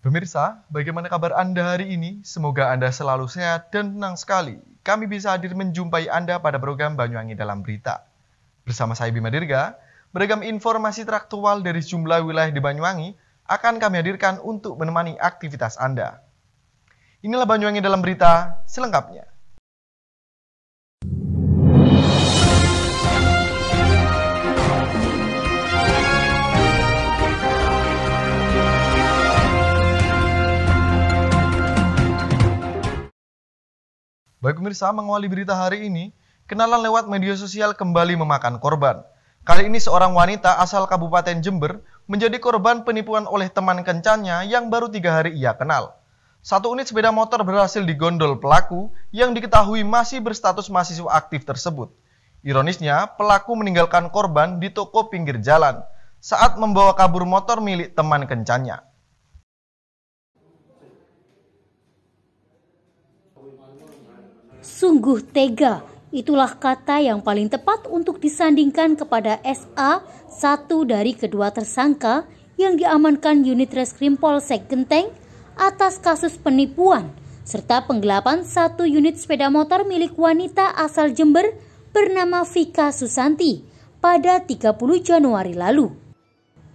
Pemirsa, bagaimana kabar Anda hari ini? Semoga Anda selalu sehat dan tenang sekali. Kami bisa hadir menjumpai Anda pada program Banyuwangi Dalam Berita. Bersama saya Bima Dirga, beragam informasi teraktual dari sejumlah wilayah di Banyuwangi akan kami hadirkan untuk menemani aktivitas Anda. Inilah Banyuwangi Dalam Berita selengkapnya. Baik pemirsa, mengawali berita hari ini, kenalan lewat media sosial kembali memakan korban. Kali ini seorang wanita asal Kabupaten Jember menjadi korban penipuan oleh teman kencannya yang baru 3 hari ia kenal. 1 unit sepeda motor berhasil digondol pelaku yang diketahui masih berstatus mahasiswa aktif tersebut. Ironisnya, pelaku meninggalkan korban di toko pinggir jalan saat membawa kabur motor milik teman kencannya. Sungguh tega, itulah kata yang paling tepat untuk disandingkan kepada SA, satu dari kedua tersangka yang diamankan unit Reskrim Polsek Genteng atas kasus penipuan serta penggelapan 1 unit sepeda motor milik wanita asal Jember bernama Vika Susanti pada 30 Januari lalu.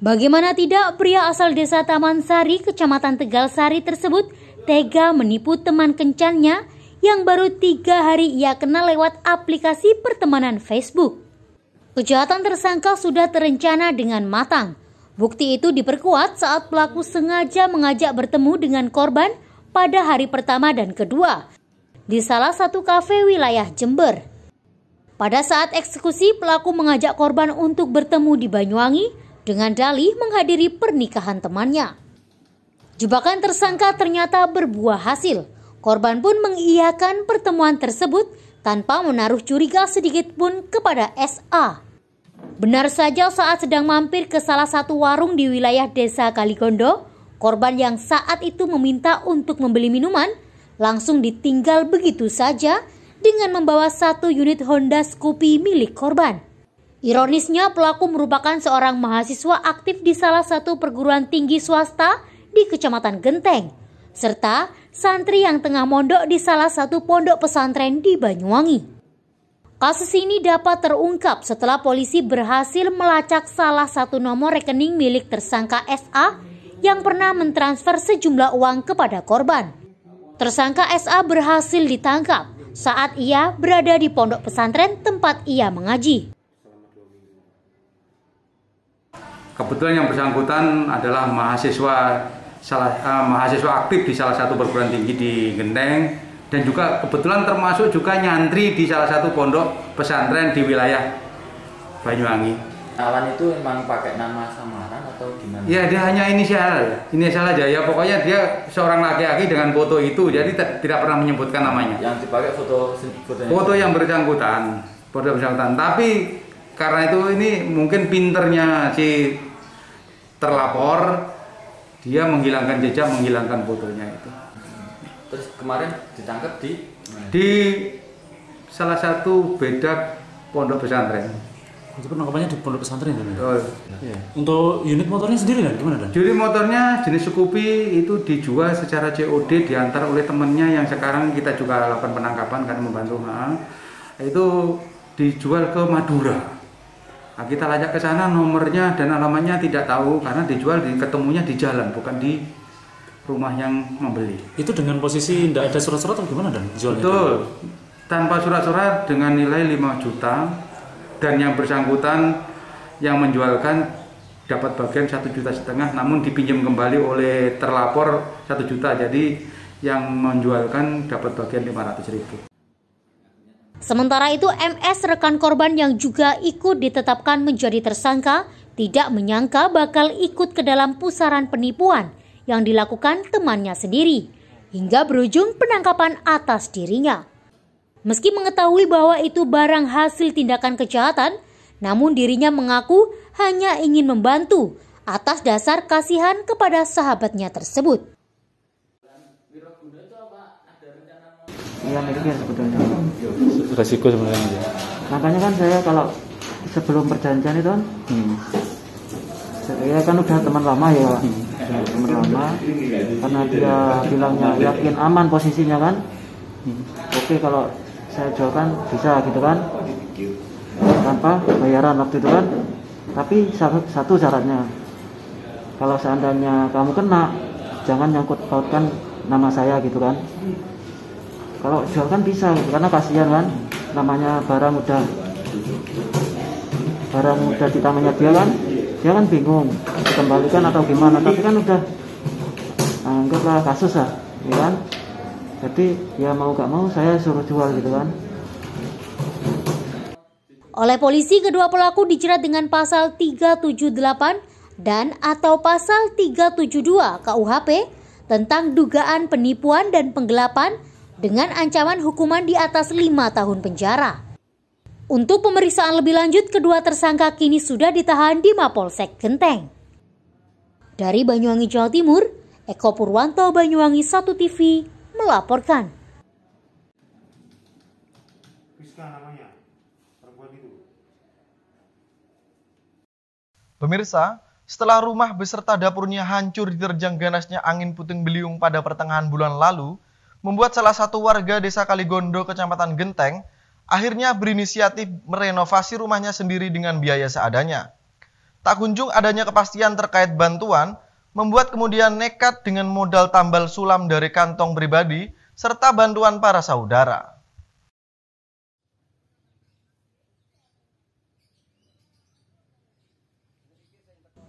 Bagaimana tidak, pria asal desa Taman Sari, Kecamatan Tegal Sari tersebut tega menipu teman kencannya yang baru 3 hari ia kenal lewat aplikasi pertemanan Facebook. Kejahatan tersangka sudah terencana dengan matang. Bukti itu diperkuat saat pelaku sengaja mengajak bertemu dengan korban pada hari pertama dan kedua di salah satu kafe wilayah Jember. Pada saat eksekusi, pelaku mengajak korban untuk bertemu di Banyuwangi dengan dalih menghadiri pernikahan temannya. Jebakan tersangka ternyata berbuah hasil. Korban pun mengiyakan pertemuan tersebut tanpa menaruh curiga sedikit pun kepada SA. Benar saja, saat sedang mampir ke salah satu warung di wilayah desa Kaligondo, korban yang saat itu meminta untuk membeli minuman langsung ditinggal begitu saja dengan membawa 1 unit Honda Scoopy milik korban. Ironisnya, pelaku merupakan seorang mahasiswa aktif di salah satu perguruan tinggi swasta di Kecamatan Genteng, serta santri yang tengah mondok di salah satu pondok pesantren di Banyuwangi. Kasus ini dapat terungkap setelah polisi berhasil melacak salah satu nomor rekening milik tersangka SA yang pernah mentransfer sejumlah uang kepada korban. Tersangka SA berhasil ditangkap saat ia berada di pondok pesantren tempat ia mengaji. Kebetulan yang bersangkutan adalah mahasiswa aktif di salah satu perguruan tinggi di Genteng dan juga kebetulan termasuk juga nyantri di salah satu pondok pesantren di wilayah Banyuwangi. Awan itu memang pakai nama samaran atau gimana? Ya, dia hanya inisial aja ya, pokoknya dia seorang laki-laki dengan foto itu, jadi tidak pernah menyebutkan namanya. Yang dipakai foto yang bersangkutan, tapi karena itu ini mungkin pinternya si terlapor, dia menghilangkan jejak, menghilangkan fotonya itu. Terus kemarin ditangkap di salah satu bedak pondok pesantren. Itu penangkapannya di pondok pesantren kan? Oh. Ya. Untuk unit motornya sendiri kan gimana Dan? Unit motornya jenis Scoopy itu dijual secara COD, diantar oleh temannya yang sekarang kita juga lakukan penangkapan karena membantu. Itu dijual ke Madura. Nah, kita lacak ke sana, nomornya dan alamatnya tidak tahu karena dijual ketemunya di jalan, bukan di rumah yang membeli. Itu dengan posisi tidak ada surat-surat atau gimana Dan? Betul, tanpa surat-surat dengan nilai 5 juta dan yang bersangkutan yang menjualkan dapat bagian 1,5 juta, namun dipinjam kembali oleh terlapor 1 juta, jadi yang menjualkan dapat bagian 500.000. Sementara itu, MS, rekan korban yang juga ikut ditetapkan menjadi tersangka, tidak menyangka bakal ikut ke dalam pusaran penipuan yang dilakukan temannya sendiri, hingga berujung penangkapan atas dirinya. Meski mengetahui bahwa itu barang hasil tindakan kejahatan, namun dirinya mengaku hanya ingin membantu atas dasar kasihan kepada sahabatnya tersebut. Iya, mikir sebetulnya. Resiko sebenarnya. Makanya kan saya kalau sebelum perjanjian itu kan Saya kan udah teman lama ya Pak. Teman lama, karena dia bilangnya yakin aman posisinya kan. Oke, kalau saya jualkan bisa gitu kan, tanpa bayaran waktu itu kan. Tapi satu syaratnya, kalau seandainya kamu kena, jangan nyangkut pautkan nama saya gitu kan. Kalau jual kan bisa gitu, karena kasihan kan, namanya barang udah di tangannya dia kan bingung kembalikan atau gimana, tapi kan udah anggaplah kasus lah ya kan. Jadi ya mau gak mau saya suruh jual gitu kan. Oleh polisi, kedua pelaku dijerat dengan pasal 378 dan atau pasal 372 KUHP tentang dugaan penipuan dan penggelapan dengan ancaman hukuman di atas 5 tahun penjara. Untuk pemeriksaan lebih lanjut, kedua tersangka kini sudah ditahan di Mapolsek Genteng. Dari Banyuwangi, Jawa Timur, Eko Purwanto, Banyuwangi 1 TV melaporkan. Pemirsa, setelah rumah beserta dapurnya hancur diterjang ganasnya angin puting beliung pada pertengahan bulan lalu, membuat salah satu warga Desa Kaligondo, Kecamatan Genteng, akhirnya berinisiatif merenovasi rumahnya sendiri dengan biaya seadanya. Tak kunjung adanya kepastian terkait bantuan, membuat kemudian nekat dengan modal tambal sulam dari kantong pribadi, serta bantuan para saudara.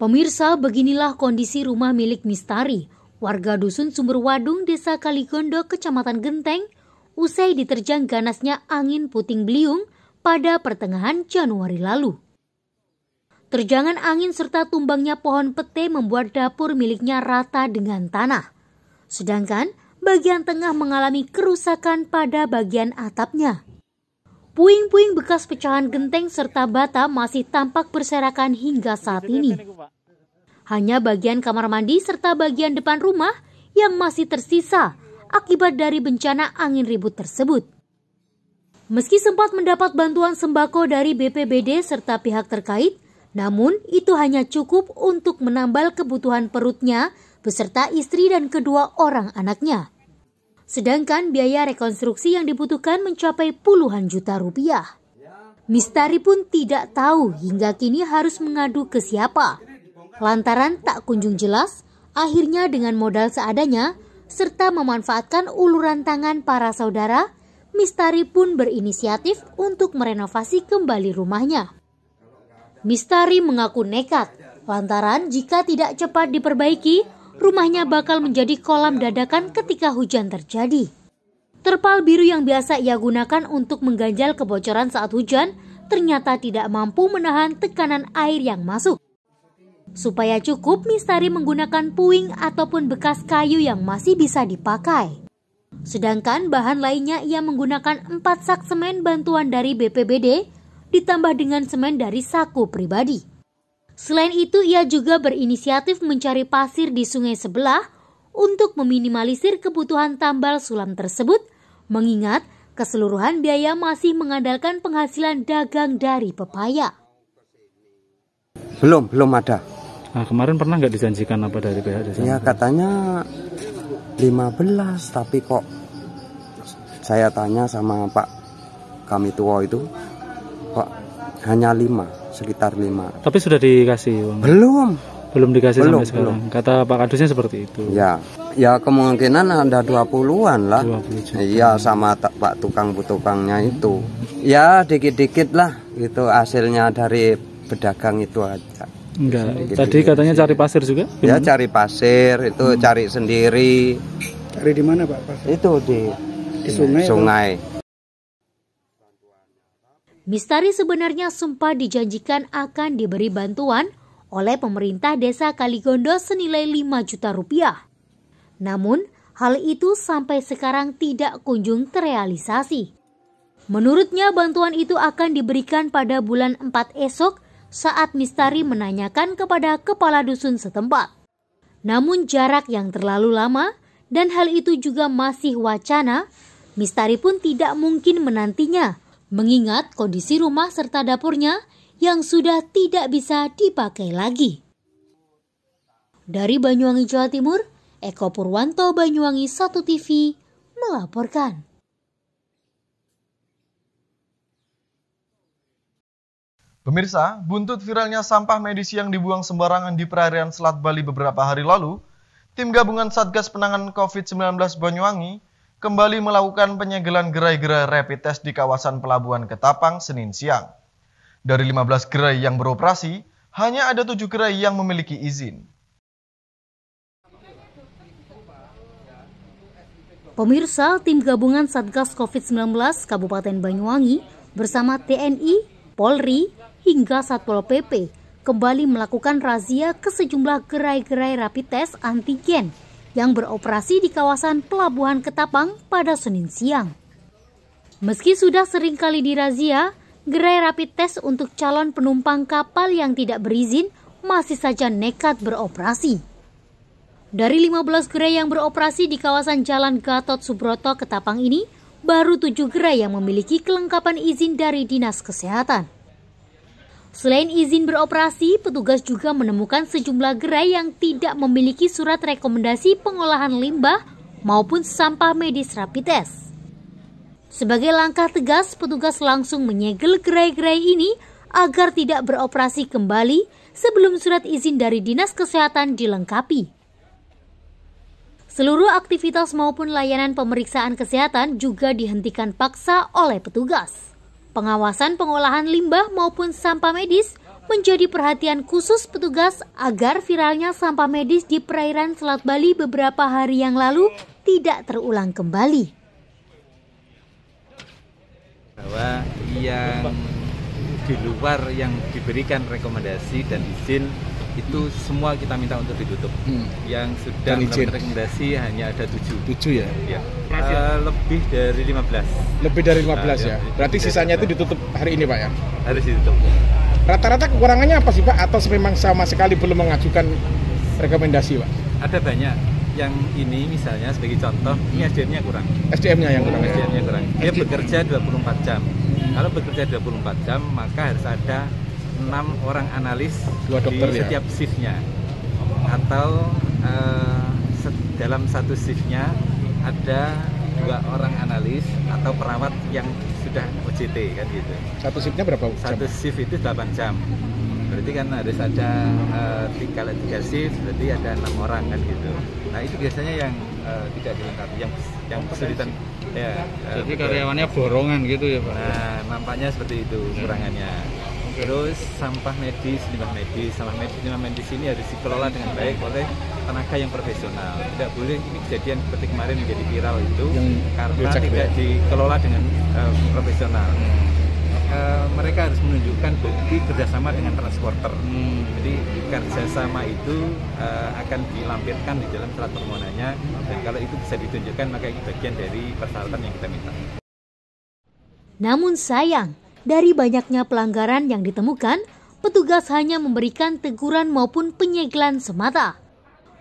Pemirsa, beginilah kondisi rumah milik Mistari, warga Dusun Sumberwadung, Desa Kaligondo, Kecamatan Genteng, usai diterjang ganasnya angin puting beliung pada pertengahan Januari lalu. Terjangan angin serta tumbangnya pohon pete membuat dapur miliknya rata dengan tanah. Sedangkan bagian tengah mengalami kerusakan pada bagian atapnya. Puing-puing bekas pecahan genteng serta bata masih tampak berserakan hingga saat ini. Hanya bagian kamar mandi serta bagian depan rumah yang masih tersisa akibat dari bencana angin ribut tersebut. Meski sempat mendapat bantuan sembako dari BPBD serta pihak terkait, namun itu hanya cukup untuk menambal kebutuhan perutnya beserta istri dan kedua orang anaknya. Sedangkan biaya rekonstruksi yang dibutuhkan mencapai puluhan juta rupiah. Mistari pun tidak tahu hingga kini harus mengadu ke siapa. Lantaran tak kunjung jelas, akhirnya dengan modal seadanya, serta memanfaatkan uluran tangan para saudara, Mistari pun berinisiatif untuk merenovasi kembali rumahnya. Mistari mengaku nekat, lantaran jika tidak cepat diperbaiki, rumahnya bakal menjadi kolam dadakan ketika hujan terjadi. Terpal biru yang biasa ia gunakan untuk mengganjal kebocoran saat hujan, ternyata tidak mampu menahan tekanan air yang masuk. Supaya cukup, Mistari menggunakan puing ataupun bekas kayu yang masih bisa dipakai. Sedangkan bahan lainnya ia menggunakan 4 sak semen bantuan dari BPBD ditambah dengan semen dari saku pribadi. Selain itu, ia juga berinisiatif mencari pasir di sungai sebelah untuk meminimalisir kebutuhan tambal sulam tersebut, mengingat keseluruhan biaya masih mengandalkan penghasilan dagang dari pepaya. Belum ada. Nah, kemarin pernah nggak dijanjikan apa dari pihak desa? Ya katanya 15, tapi kok saya tanya sama Pak kami tua itu, kok hanya 5, sekitar 5. Tapi sudah dikasih uang? Belum dikasih sampai sekarang. Kata Pak Kadusnya seperti itu. Ya kemungkinan ada 20-an lah. 20 juta. Iya, sama Pak tukangnya itu. Ya dikit-dikit lah itu hasilnya dari pedagang itu aja. Enggak. Tadi katanya cari pasir juga? Ya cari pasir itu cari sendiri. Cari di mana Pak pasir? Itu di sungai. Mistari sebenarnya sempat dijanjikan akan diberi bantuan oleh pemerintah Desa Kaligondo senilai 5 juta rupiah. Namun, hal itu sampai sekarang tidak kunjung terrealisasi. Menurutnya, bantuan itu akan diberikan pada bulan 4 esok saat Mistari menanyakan kepada kepala dusun setempat. Namun jarak yang terlalu lama dan hal itu juga masih wacana, Mistari pun tidak mungkin menantinya, mengingat kondisi rumah serta dapurnya yang sudah tidak bisa dipakai lagi. Dari Banyuwangi, Jawa Timur, Eko Purwanto, Banyuwangi 1 TV melaporkan. Pemirsa, buntut viralnya sampah medis yang dibuang sembarangan di perairan Selat Bali beberapa hari lalu, tim gabungan Satgas Penanganan COVID-19 Banyuwangi kembali melakukan penyegelan gerai-gerai rapid test di kawasan Pelabuhan Ketapang Senin siang. Dari 15 gerai yang beroperasi, hanya ada 7 gerai yang memiliki izin. Pemirsa, tim gabungan Satgas COVID-19 Kabupaten Banyuwangi bersama TNI, Polri, hingga Satpol PP kembali melakukan razia ke sejumlah gerai-gerai rapid test antigen yang beroperasi di kawasan Pelabuhan Ketapang pada Senin siang. Meski sudah sering kali dirazia, gerai rapid test untuk calon penumpang kapal yang tidak berizin masih saja nekat beroperasi. Dari 15 gerai yang beroperasi di kawasan Jalan Gatot Subroto Ketapang ini, baru 7 gerai yang memiliki kelengkapan izin dari Dinas Kesehatan. Selain izin beroperasi, petugas juga menemukan sejumlah gerai yang tidak memiliki surat rekomendasi pengolahan limbah maupun sampah medis rapid test. Sebagai langkah tegas, petugas langsung menyegel gerai-gerai ini agar tidak beroperasi kembali sebelum surat izin dari Dinas Kesehatan dilengkapi. Seluruh aktivitas maupun layanan pemeriksaan kesehatan juga dihentikan paksa oleh petugas. Pengawasan pengolahan limbah maupun sampah medis menjadi perhatian khusus petugas agar viralnya sampah medis di perairan Selat Bali beberapa hari yang lalu tidak terulang kembali. Bahwa yang di luar yang diberikan rekomendasi dan izin itu semua kita minta untuk ditutup. Yang sudah mendapatkan rekomendasi hanya ada 7 ya? Ya. Lebih dari 15. Lebih dari 15 ya? Berarti sisanya itu ditutup hari ini Pak ya? Harus ditutup. Rata-rata kekurangannya apa sih Pak? Atau memang sama sekali belum mengajukan rekomendasi Pak? Ada banyak. Yang ini misalnya sebagai contoh, ini SDM-nya kurang. SDM-nya yang kurang? SDM-nya kurang. Dia bekerja 24 jam. Kalau bekerja 24 jam, maka harus ada 6 orang analis di setiap shiftnya, atau dalam satu shiftnya ada 2 orang analis atau perawat yang sudah OJT kan gitu. Satu shiftnya berapa jam? Satu shift itu 8 jam. Berarti kan harus ada 3 shift, berarti ada 6 orang kan gitu. Nah itu biasanya yang tidak dilengkapi, yang kesulitan. Ya, jadi karyawannya borongan gitu ya Pak? Nah nampaknya seperti itu kekurangannya. Terus sampah medis, limbah medis ini harus dikelola dengan baik oleh tenaga yang profesional. Tidak boleh ini kejadian seperti kemarin menjadi viral itu karena tidak dikelola dengan profesional. Mereka harus menunjukkan bukti kerjasama dengan transporter. Jadi kerjasama itu akan dilampirkan di dalam surat permohonannya, dan kalau itu bisa ditunjukkan maka itu bagian dari persyaratan yang kita minta. Namun sayang, dari banyaknya pelanggaran yang ditemukan, petugas hanya memberikan teguran maupun penyegelan semata.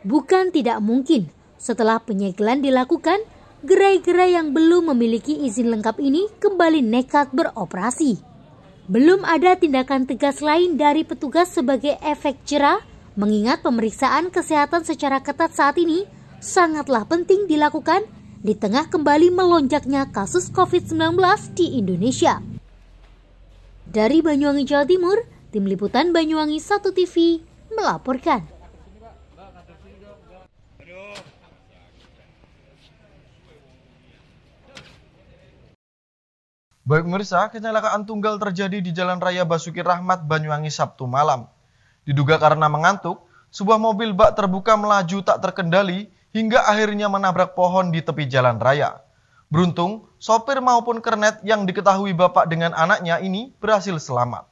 Bukan tidak mungkin, setelah penyegelan dilakukan, gerai-gerai yang belum memiliki izin lengkap ini kembali nekat beroperasi. Belum ada tindakan tegas lain dari petugas sebagai efek jera, mengingat pemeriksaan kesehatan secara ketat saat ini sangatlah penting dilakukan di tengah kembali melonjaknya kasus COVID-19 di Indonesia. Dari Banyuwangi, Jawa Timur, tim liputan Banyuwangi 1 TV melaporkan. Baik pemirsa, kecelakaan tunggal terjadi di Jalan Raya Basuki Rahmat, Banyuwangi Sabtu malam. Diduga karena mengantuk, sebuah mobil bak terbuka melaju tak terkendali hingga akhirnya menabrak pohon di tepi jalan raya. Beruntung, sopir maupun kernet yang diketahui bapak dengan anaknya ini berhasil selamat.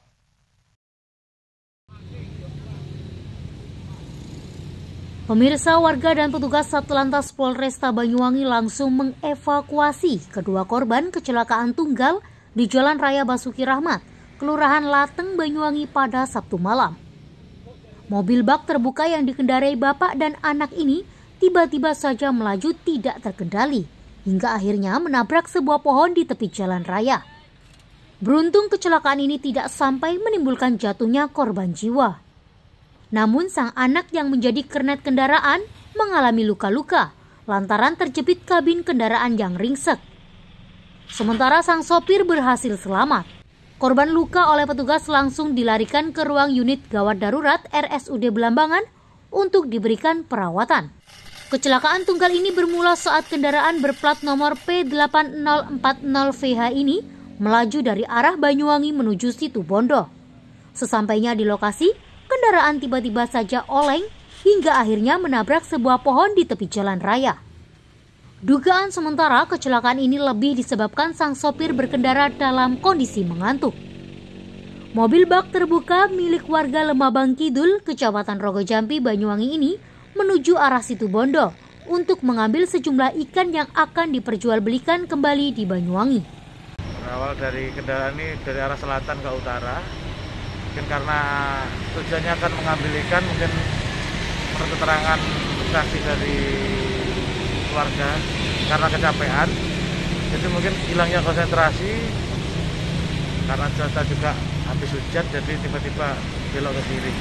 Pemirsa, warga dan petugas Satlantas Polresta Banyuwangi langsung mengevakuasi kedua korban kecelakaan tunggal di Jalan Raya Basuki Rahmat, Kelurahan Lateng, Banyuwangi pada Sabtu malam. Mobil bak terbuka yang dikendarai bapak dan anak ini tiba-tiba saja melaju tidak terkendali, hingga akhirnya menabrak sebuah pohon di tepi jalan raya. Beruntung kecelakaan ini tidak sampai menimbulkan jatuhnya korban jiwa. Namun sang anak yang menjadi kernet kendaraan mengalami luka-luka lantaran terjepit kabin kendaraan yang ringsek. Sementara sang sopir berhasil selamat. Korban luka oleh petugas langsung dilarikan ke ruang unit gawat darurat RSUD Belambangan untuk diberikan perawatan. Kecelakaan tunggal ini bermula saat kendaraan berplat nomor P8040VH ini melaju dari arah Banyuwangi menuju Situbondo. Sesampainya di lokasi, kendaraan tiba-tiba saja oleng hingga akhirnya menabrak sebuah pohon di tepi jalan raya. Dugaan sementara kecelakaan ini lebih disebabkan sang sopir berkendara dalam kondisi mengantuk. Mobil bak terbuka milik warga Lemabang Kidul, Kecamatan Rogojampi, Banyuwangi ini menuju arah Situbondo untuk mengambil sejumlah ikan yang akan diperjualbelikan kembali di Banyuwangi. Berawal dari kendaraan ini dari arah selatan ke utara, mungkin karena tujuannya akan mengambil ikan, mungkin menurut keterangan saksi dari keluarga karena kecapean, jadi mungkin hilangnya konsentrasi karena cuaca juga habis hujan, jadi tiba-tiba belok ke kiri.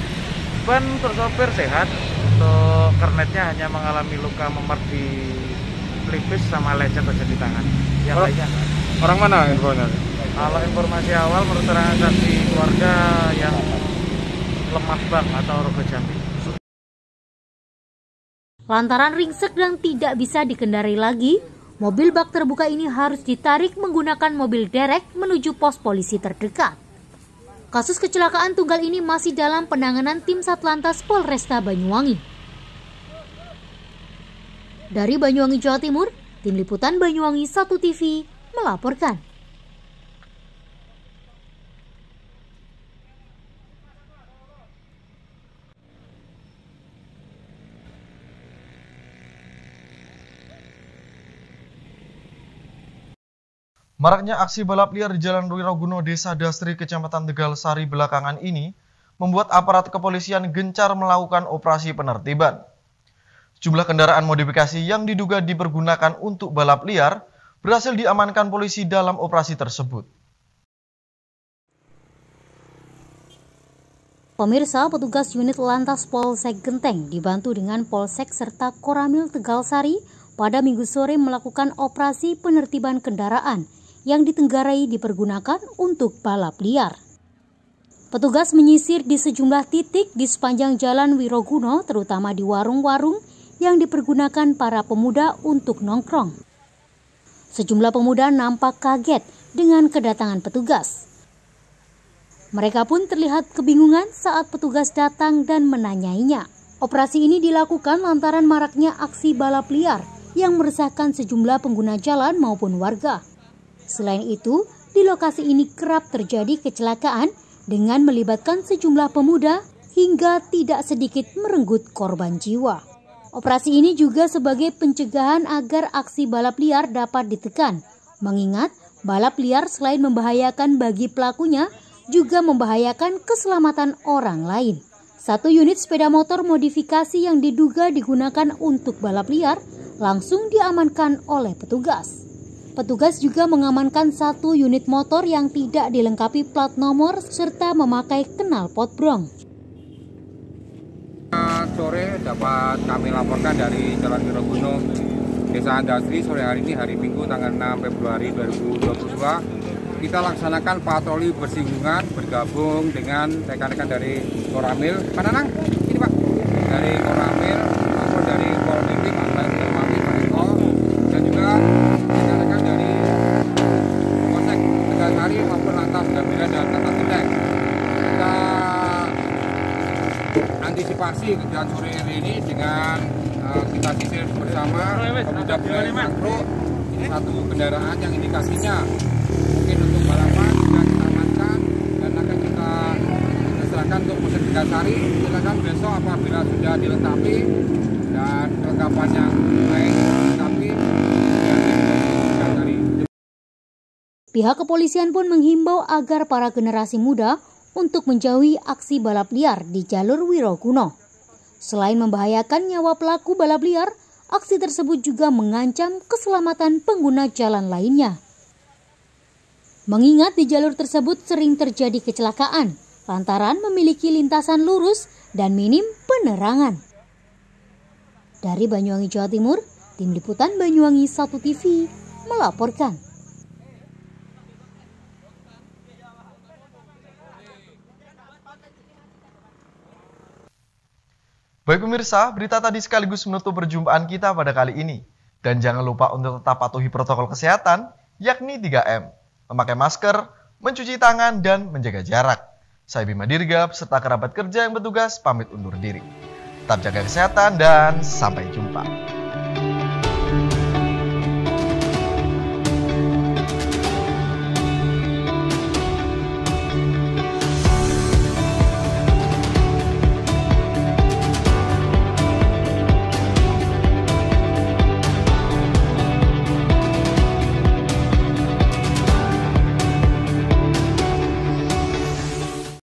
Ban untuk sopir sehat, untuk kernetnya hanya mengalami luka memar di pelipis sama lecet aja di tangan. Yang lainnya orang mana infonya? Kalau informasi awal menurut keterangan saksi keluarga yang Lemabang atau Rogojampi. Lantaran ringsek dan tidak bisa dikendarai lagi, mobil bak terbuka ini harus ditarik menggunakan mobil derek menuju pos polisi terdekat. Kasus kecelakaan tunggal ini masih dalam penanganan tim Satlantas Polresta Banyuwangi. Dari Banyuwangi, Jawa Timur, Tim Liputan Banyuwangi 1 TV melaporkan. Maraknya aksi balap liar di Jalan Wiroguno, Desa Dasri, Kecamatan Tegal Sari belakangan ini membuat aparat kepolisian gencar melakukan operasi penertiban. Jumlah kendaraan modifikasi yang diduga dipergunakan untuk balap liar berhasil diamankan polisi dalam operasi tersebut. Pemirsa, petugas unit Lantas Polsek Genteng dibantu dengan Polsek serta Koramil Tegal Sari pada Minggu sore melakukan operasi penertiban kendaraan yang ditenggarai dipergunakan untuk balap liar. Petugas menyisir di sejumlah titik di sepanjang Jalan Wiroguno, terutama di warung-warung yang dipergunakan para pemuda untuk nongkrong. Sejumlah pemuda nampak kaget dengan kedatangan petugas. Mereka pun terlihat kebingungan saat petugas datang dan menanyainya. Operasi ini dilakukan lantaran maraknya aksi balap liar yang meresahkan sejumlah pengguna jalan maupun warga. Selain itu, di lokasi ini kerap terjadi kecelakaan dengan melibatkan sejumlah pemuda hingga tidak sedikit merenggut korban jiwa. Operasi ini juga sebagai pencegahan agar aksi balap liar dapat ditekan, mengingat balap liar selain membahayakan bagi pelakunya, juga membahayakan keselamatan orang lain. Satu unit sepeda motor modifikasi yang diduga digunakan untuk balap liar langsung diamankan oleh petugas. Petugas juga mengamankan satu unit motor yang tidak dilengkapi plat nomor serta memakai knalpot brong. Sore dapat kami laporkan dari Jalan Wiroguno, Desa Dasri, sore hari ini hari Minggu tanggal 6 Februari 2022. Kita laksanakan patroli bersinggungan bergabung dengan rekan-rekan dari Koramil. Mana nang? Ini Pak. Dari Koramil maupun dari Polri, Pak Mami, Pak Eko, dan juga rekan-rekan dari Polsek Tegal Sari maupun Lantas Gambira dan Lantas Genteng. Kita antisipasi kegiatan sore hari ini dengan kita sisir bersama pemuda makro satu kendaraan yang indikasinya mungkin untuk balapan sudah kita amankan dan akan kita serahkan untuk Polsek Tegal Sari. Silakan besok apabila sudah dilengkapi dan kelengkapannya baik dilengkapi Tegal Sari. Pihak kepolisian pun menghimbau agar para generasi muda untuk menjauhi aksi balap liar di jalur Wiroguno. Selain membahayakan nyawa pelaku balap liar, aksi tersebut juga mengancam keselamatan pengguna jalan lainnya. Mengingat di jalur tersebut sering terjadi kecelakaan, lantaran memiliki lintasan lurus dan minim penerangan. Dari Banyuwangi, Jawa Timur, Tim Liputan Banyuwangi 1 TV melaporkan. Baik pemirsa, berita tadi sekaligus menutup perjumpaan kita pada kali ini. Dan jangan lupa untuk tetap patuhi protokol kesehatan, yakni 3M. Memakai masker, mencuci tangan, dan menjaga jarak. Saya Bima Dirga, beserta kerabat kerja yang bertugas, pamit undur diri. Tetap jaga kesehatan dan sampai jumpa.